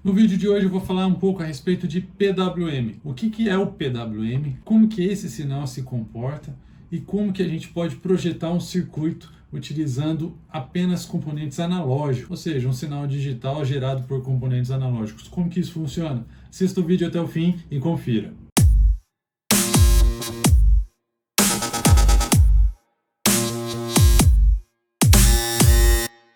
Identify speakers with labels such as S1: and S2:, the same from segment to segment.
S1: No vídeo de hoje eu vou falar um pouco a respeito de PWM. O que é o PWM, como que esse sinal se comporta e como que a gente pode projetar um circuito utilizando apenas componentes analógicos, ou seja, um sinal digital gerado por componentes analógicos. Como que isso funciona? Assista o vídeo até o fim e confira.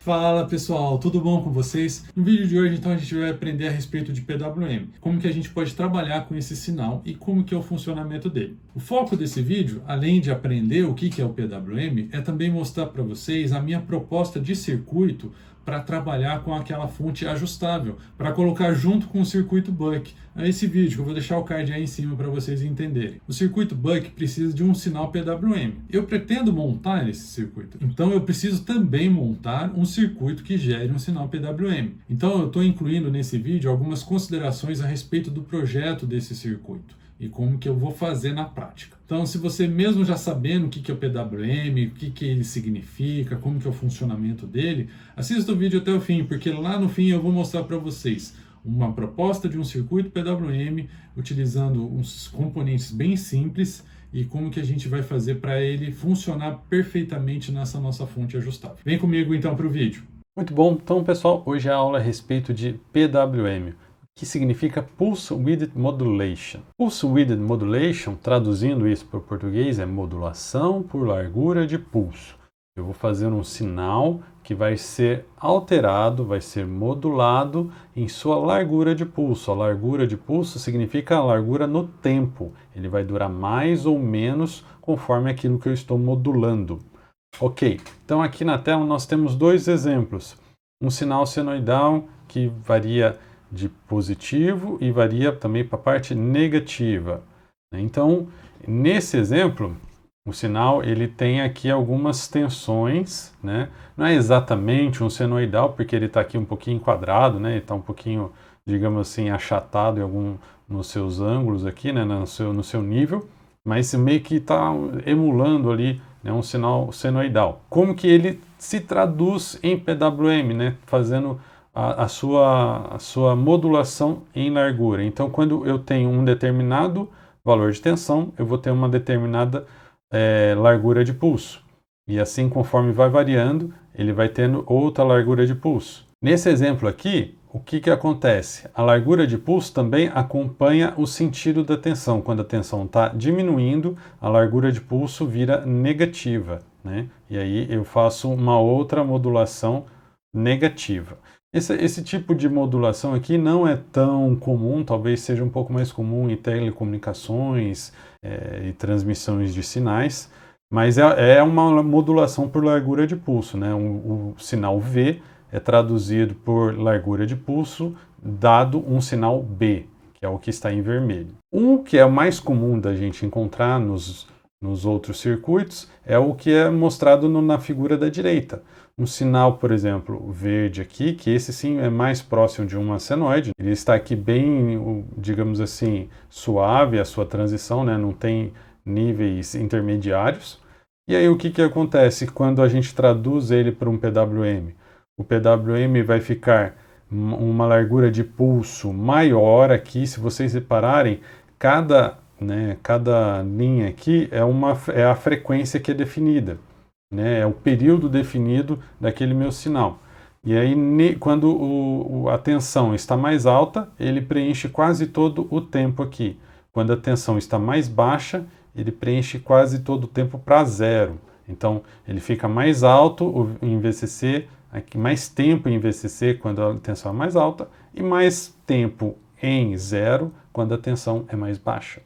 S1: Fala pessoal, tudo bom com vocês? No vídeo de hoje então a gente vai aprender a respeito de PWM, como que a gente pode trabalhar com esse sinal e como que é o funcionamento dele. O foco desse vídeo, além de aprender o que é o PWM, é também mostrar para vocês a minha proposta de circuito para trabalhar com aquela fonte ajustável, para colocar junto com o circuito Buck. É esse vídeo que eu vou deixar o card aí em cima para vocês entenderem. O circuito Buck precisa de um sinal PWM. Eu pretendo montar esse circuito, então eu preciso também montar um circuito que gere um sinal PWM. Então eu estou incluindo nesse vídeo algumas considerações a respeito do projeto desse circuito e como que eu vou fazer na prática. Então, se você mesmo já sabendo o que é o PWM, o que ele significa, como que é o funcionamento dele, assista o vídeo até o fim, porque lá no fim eu vou mostrar para vocês uma proposta de um circuito PWM utilizando uns componentes bem simples e como que a gente vai fazer para ele funcionar perfeitamente nessa nossa fonte ajustável. Vem comigo então para o vídeo.
S2: Muito bom, então pessoal, hoje a aula é a respeito de PWM, que significa Pulse Width Modulation. Pulse Width Modulation, traduzindo isso para o português, é modulação por largura de pulso. Eu vou fazer um sinal que vai ser alterado, vai ser modulado em sua largura de pulso. A largura de pulso significa a largura no tempo. Ele vai durar mais ou menos conforme aquilo que eu estou modulando. Ok, então aqui na tela nós temos dois exemplos. Um sinal senoidal que varia de positivo e varia também para a parte negativa. Então, nesse exemplo, o sinal ele tem aqui algumas tensões, né? Não é exatamente um senoidal, porque ele está aqui um pouquinho enquadrado, né? Ele está um pouquinho, digamos assim, achatado em nos seus ângulos aqui, né? no seu nível, mas meio que está emulando ali, né? Um sinal senoidal. Como que ele se traduz em PWM, né? Fazendo a sua modulação em largura. Então, quando eu tenho um determinado valor de tensão, eu vou ter uma determinada largura de pulso. E assim, conforme vai variando, ele vai tendo outra largura de pulso. Nesse exemplo aqui, o que acontece? A largura de pulso também acompanha o sentido da tensão. Quando a tensão está diminuindo, a largura de pulso vira negativa, né? E aí eu faço uma outra modulação negativa. Esse tipo de modulação aqui não é tão comum, talvez seja um pouco mais comum em telecomunicações e transmissões de sinais, mas é uma modulação por largura de pulso, né? O sinal V é traduzido por largura de pulso, dado um sinal B, que é o que está em vermelho. O que é mais comum da gente encontrar nos outros circuitos é o que é mostrado na figura da direita. Um sinal, por exemplo, verde aqui, que esse sim é mais próximo de uma senoide. Ele está aqui bem, digamos assim, suave a sua transição, né? Não tem níveis intermediários. E aí o que acontece quando a gente traduz ele para um PWM? O PWM vai ficar uma largura de pulso maior aqui. Se vocês repararem, cada linha aqui é a frequência que é definida, né? É o período definido daquele meu sinal. E aí, quando a tensão está mais alta, ele preenche quase todo o tempo aqui. Quando a tensão está mais baixa, ele preenche quase todo o tempo para zero. Então, ele fica mais alto em VCC, aqui, mais tempo em VCC quando a tensão é mais alta, e mais tempo em zero quando a tensão é mais baixa.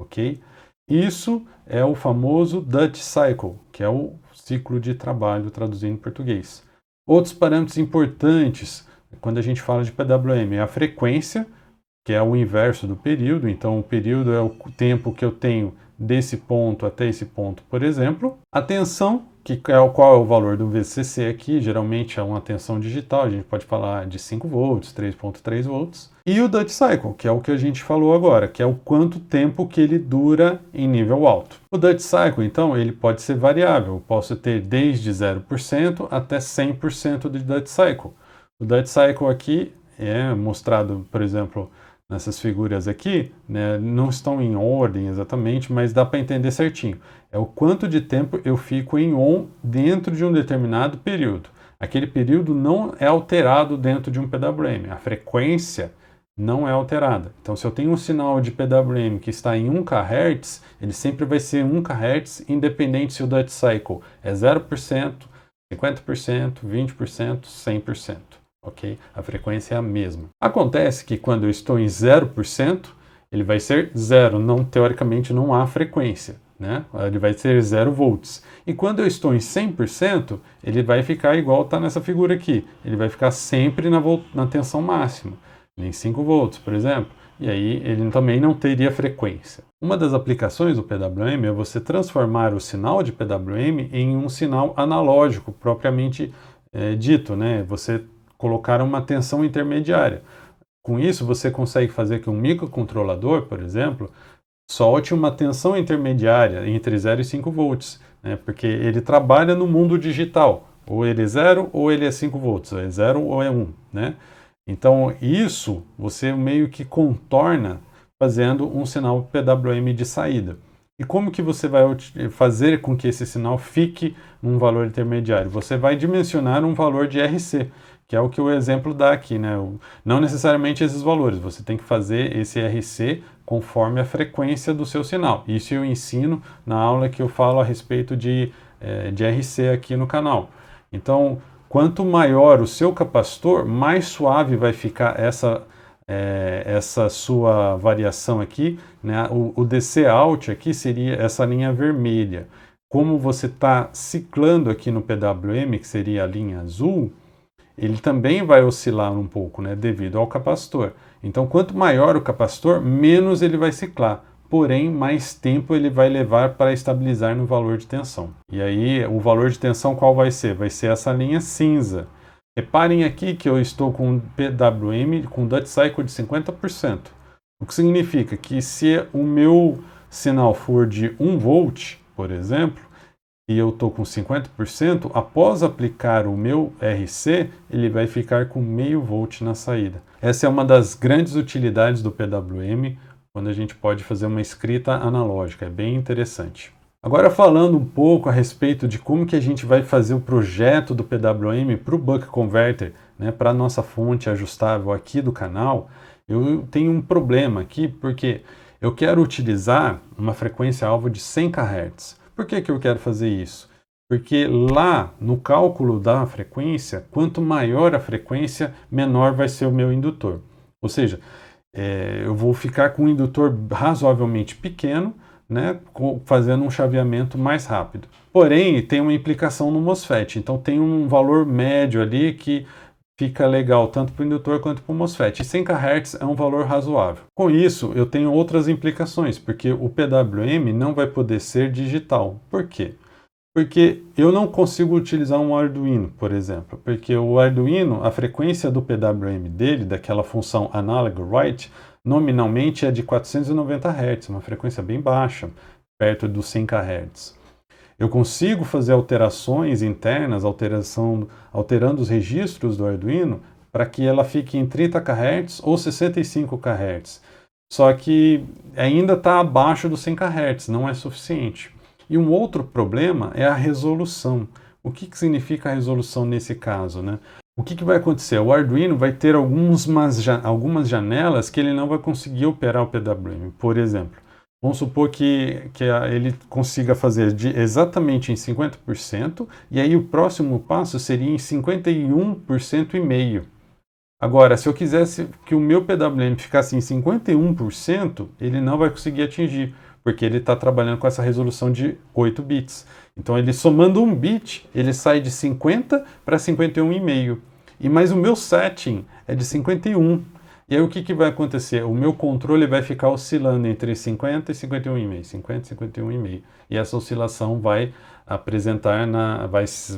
S2: Ok? Isso é o famoso Dutch Cycle, que é o ciclo de trabalho traduzindo em português. Outros parâmetros importantes quando a gente fala de PWM é a frequência, que é o inverso do período. Então, o período é o tempo que eu tenho desse ponto até esse ponto, por exemplo. A tensão, qual é o valor do VCC aqui, geralmente é uma tensão digital, a gente pode falar de 5 volts, 3.3 volts. E o Dutch Cycle, que é o que a gente falou agora, que é o quanto tempo que ele dura em nível alto. O Dutch Cycle, então, ele pode ser variável, eu posso ter desde 0% até 100% de Dutch Cycle. O Dutch Cycle aqui é mostrado, por exemplo, nessas figuras aqui, né, não estão em ordem exatamente, mas dá para entender certinho. É o quanto de tempo eu fico em on dentro de um determinado período. Aquele período não é alterado dentro de um PWM. A frequência não é alterada. Então, se eu tenho um sinal de PWM que está em 1 kHz, ele sempre vai ser 1 kHz, independente se o Duty Cycle é 0%, 50%, 20%, 100%. Ok? A frequência é a mesma. Acontece que quando eu estou em 0%, ele vai ser 0. Teoricamente, não há frequência. Né? Ele vai ser 0 volts. E quando eu estou em 100%, ele vai ficar igual está nessa figura aqui. Ele vai ficar sempre na tensão máxima, em 5 volts, por exemplo. E aí ele também não teria frequência. Uma das aplicações do PWM é você transformar o sinal de PWM em um sinal analógico, propriamente dito. Né? Você colocar uma tensão intermediária. Com isso, você consegue fazer que um microcontrolador, por exemplo, solte uma tensão intermediária entre 0 e 5 volts, né? Porque ele trabalha no mundo digital. Ou ele é 0 ou ele é 5 volts, é 0 ou é 1. Né? Então, isso você meio que contorna fazendo um sinal PWM de saída. E como que você vai fazer com que esse sinal fique num valor intermediário? Você vai dimensionar um valor de RC, que é o que o exemplo dá aqui, né? Não necessariamente esses valores, você tem que fazer esse RC conforme a frequência do seu sinal. Isso eu ensino na aula que eu falo a respeito de RC aqui no canal. Então, quanto maior o seu capacitor, mais suave vai ficar essa sua variação aqui, né? O DC out aqui seria essa linha vermelha. Como você está ciclando aqui no PWM, que seria a linha azul, ele também vai oscilar um pouco, né, devido ao capacitor. Então, quanto maior o capacitor, menos ele vai ciclar. Porém, mais tempo ele vai levar para estabilizar no valor de tensão. E aí, o valor de tensão qual vai ser? Vai ser essa linha cinza. Reparem aqui que eu estou com PWM com Duty Cycle de 50%. O que significa que se o meu sinal for de 1 volt, por exemplo, e eu estou com 50%, após aplicar o meu RC, ele vai ficar com meio volt na saída. Essa é uma das grandes utilidades do PWM, quando a gente pode fazer uma escrita analógica, é bem interessante. Agora falando um pouco a respeito de como que a gente vai fazer o projeto do PWM para o Buck Converter, né, para a nossa fonte ajustável aqui do canal, eu tenho um problema aqui, porque eu quero utilizar uma frequência alvo de 100 kHz. Por que eu quero fazer isso? Porque lá no cálculo da frequência, quanto maior a frequência, menor vai ser o meu indutor. Ou seja, eu vou ficar com um indutor razoavelmente pequeno, né, fazendo um chaveamento mais rápido. Porém, tem uma implicação no MOSFET. Então tem um valor médio ali que fica legal tanto para o indutor quanto para o MOSFET. E 100 kHz é um valor razoável. Com isso, eu tenho outras implicações, porque o PWM não vai poder ser digital. Por quê? Porque eu não consigo utilizar um Arduino, por exemplo. Porque o Arduino, a frequência do PWM dele, daquela função analog write, nominalmente é de 490 Hz, uma frequência bem baixa, perto dos 100 kHz. Eu consigo fazer alterações internas, alterando os registros do Arduino para que ela fique em 30 kHz ou 65 kHz. Só que ainda está abaixo dos 100 kHz, não é suficiente. E um outro problema é a resolução. O que significa a resolução nesse caso, né? O que vai acontecer? O Arduino vai ter algumas janelas que ele não vai conseguir operar o PWM. Por exemplo, vamos supor que ele consiga fazer exatamente em 50%, e aí o próximo passo seria em 51% e meio. Agora, se eu quisesse que o meu PWM ficasse em 51%, ele não vai conseguir atingir, porque ele está trabalhando com essa resolução de 8 bits. Então, ele somando um bit, ele sai de 50 para 51,5. E mais o meu setting é de 51. E aí o que vai acontecer? O meu controle vai ficar oscilando entre 50 e 51,5, 50 e 51,5. E essa oscilação vai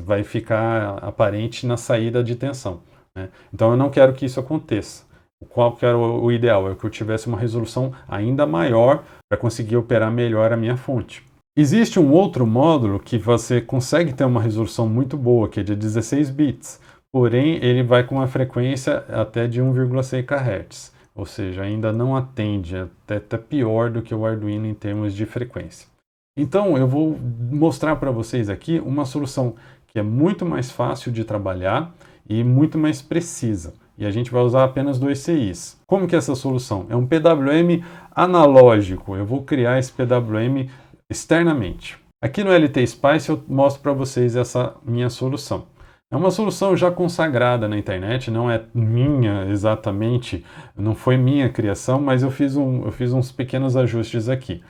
S2: vai ficar aparente na saída de tensão, né? Então eu não quero que isso aconteça. Qual que era o ideal? É que eu tivesse uma resolução ainda maior para conseguir operar melhor a minha fonte. Existe um outro módulo que você consegue ter uma resolução muito boa, que é de 16 bits. porém ele vai com uma frequência até de 1,6 kHz, ou seja, ainda não atende, até pior do que o Arduino em termos de frequência. Então eu vou mostrar para vocês aqui uma solução que é muito mais fácil de trabalhar e muito mais precisa. E a gente vai usar apenas 2 CIs. Como que é essa solução? É um PWM analógico. Eu vou criar esse PWM externamente. Aqui no LT Spice eu mostro para vocês essa minha solução. É uma solução já consagrada na internet, não é minha exatamente, não foi minha criação, mas eu fiz uns pequenos ajustes aqui.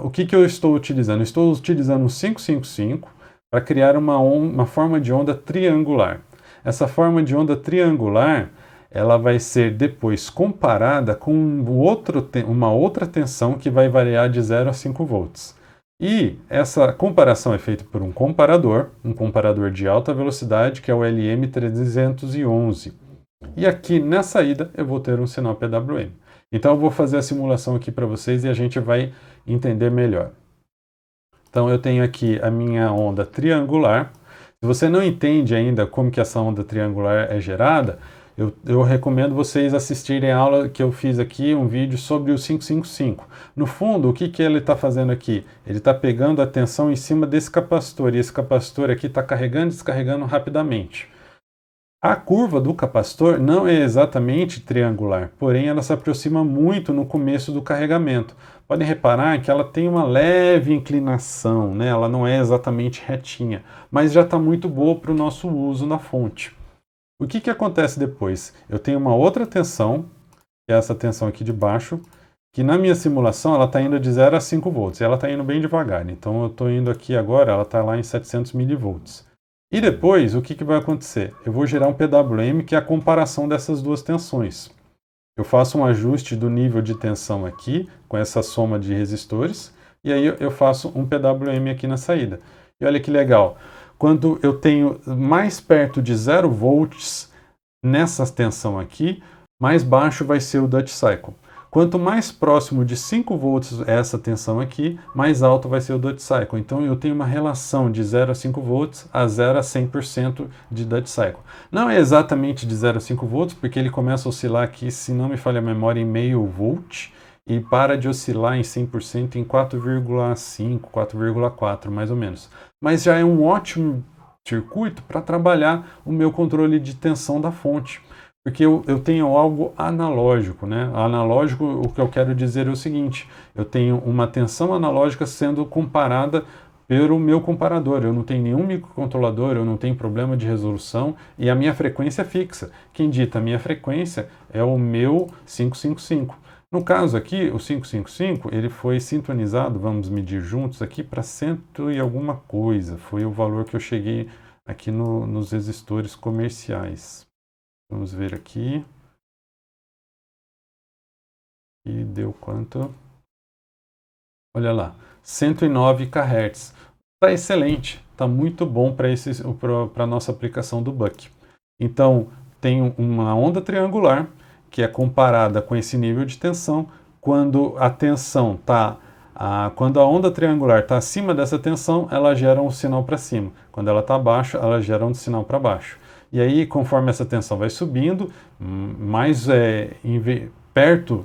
S2: O que eu estou utilizando? Estou utilizando um 555 para criar uma forma de onda triangular. Essa forma de onda triangular, ela vai ser depois comparada com uma outra tensão que vai variar de 0 a 5 volts. E essa comparação é feita por um comparador de alta velocidade, que é o LM311. E aqui na saída eu vou ter um sinal PWM. Então eu vou fazer a simulação aqui para vocês e a gente vai entender melhor. Então eu tenho aqui a minha onda triangular. Se você não entende ainda como que essa onda triangular é gerada, eu recomendo vocês assistirem a aula que eu fiz aqui, um vídeo sobre o 555. No fundo, o que ele está fazendo aqui? Ele está pegando a tensão em cima desse capacitor, e esse capacitor aqui está carregando e descarregando rapidamente. A curva do capacitor não é exatamente triangular, porém ela se aproxima muito no começo do carregamento. Podem reparar que ela tem uma leve inclinação, né? Ela não é exatamente retinha, mas já está muito boa para o nosso uso na fonte. O que acontece depois? Eu tenho uma outra tensão, que é essa tensão aqui de baixo, que na minha simulação ela está indo de 0 a 5 volts, e ela está indo bem devagar. Então eu estou indo aqui agora, ela está lá em 700 milivolts. E depois, o que vai acontecer? Eu vou gerar um PWM, que é a comparação dessas duas tensões. Eu faço um ajuste do nível de tensão aqui, com essa soma de resistores, e aí eu faço um PWM aqui na saída. E olha que legal, quando eu tenho mais perto de 0 volts nessa tensão aqui, mais baixo vai ser o Duty Cycle. Quanto mais próximo de 5 volts essa tensão aqui, mais alto vai ser o Duty Cycle. Então eu tenho uma relação de 0 a 5 volts a 0 a 100% de Duty Cycle. Não é exatamente de 0 a 5 volts, porque ele começa a oscilar aqui, se não me falha a memória, em meio volt, e para de oscilar em 100% em 4,5, 4,4 mais ou menos. Mas já é um ótimo circuito para trabalhar o meu controle de tensão da fonte. Porque eu tenho algo analógico, né? Analógico, o que eu quero dizer é o seguinte: eu tenho uma tensão analógica sendo comparada pelo meu comparador. Eu não tenho nenhum microcontrolador, eu não tenho problema de resolução e a minha frequência é fixa. Quem dita a minha frequência é o meu 555. No caso aqui, o 555, ele foi sintonizado, vamos medir juntos aqui, para 100 e alguma coisa. Foi o valor que eu cheguei aqui nos resistores comerciais. Vamos ver aqui. E deu quanto? Olha lá, 109 kHz. Está excelente, está muito bom para a nossa aplicação do Buck. Então, tem uma onda triangular que é comparada com esse nível de tensão. Quando quando a onda triangular está acima dessa tensão, ela gera um sinal para cima. Quando ela está abaixo, ela gera um sinal para baixo. E aí, conforme essa tensão vai subindo, mais perto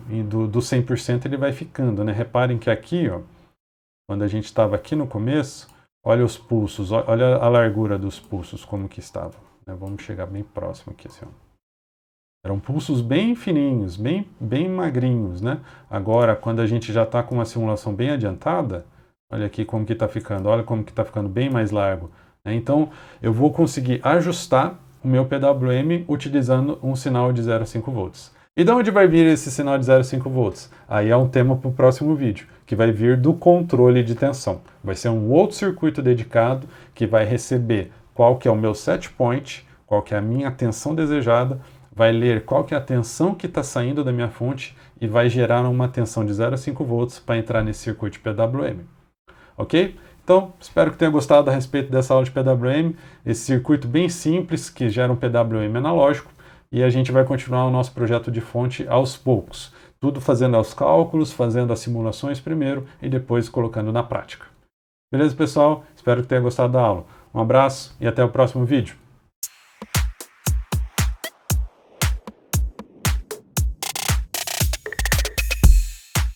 S2: do 100% ele vai ficando, né? Reparem que aqui, ó, quando a gente estava aqui no começo, olha os pulsos, olha a largura dos pulsos, como que estava. Né? Vamos chegar bem próximo aqui, assim, ó. Eram pulsos bem fininhos, bem magrinhos, né? Agora, quando a gente já está com uma simulação bem adiantada, olha aqui como que está ficando, olha como que está ficando bem mais largo. Né? Então, eu vou conseguir ajustar o meu PWM utilizando um sinal de 0 a 5 volts. E de onde vai vir esse sinal de 0 a 5 volts? Aí é um tema para o próximo vídeo, que vai vir do controle de tensão. Vai ser um outro circuito dedicado que vai receber qual que é o meu set point, qual que é a minha tensão desejada, vai ler qual que é a tensão que está saindo da minha fonte e vai gerar uma tensão de 0 a 5 volts para entrar nesse circuito PWM. Ok? Então, espero que tenha gostado a respeito dessa aula de PWM, esse circuito bem simples que gera um PWM analógico, e a gente vai continuar o nosso projeto de fonte aos poucos. Tudo fazendo os cálculos, fazendo as simulações primeiro e depois colocando na prática. Beleza, pessoal? Espero que tenha gostado da aula. Um abraço e até o próximo vídeo.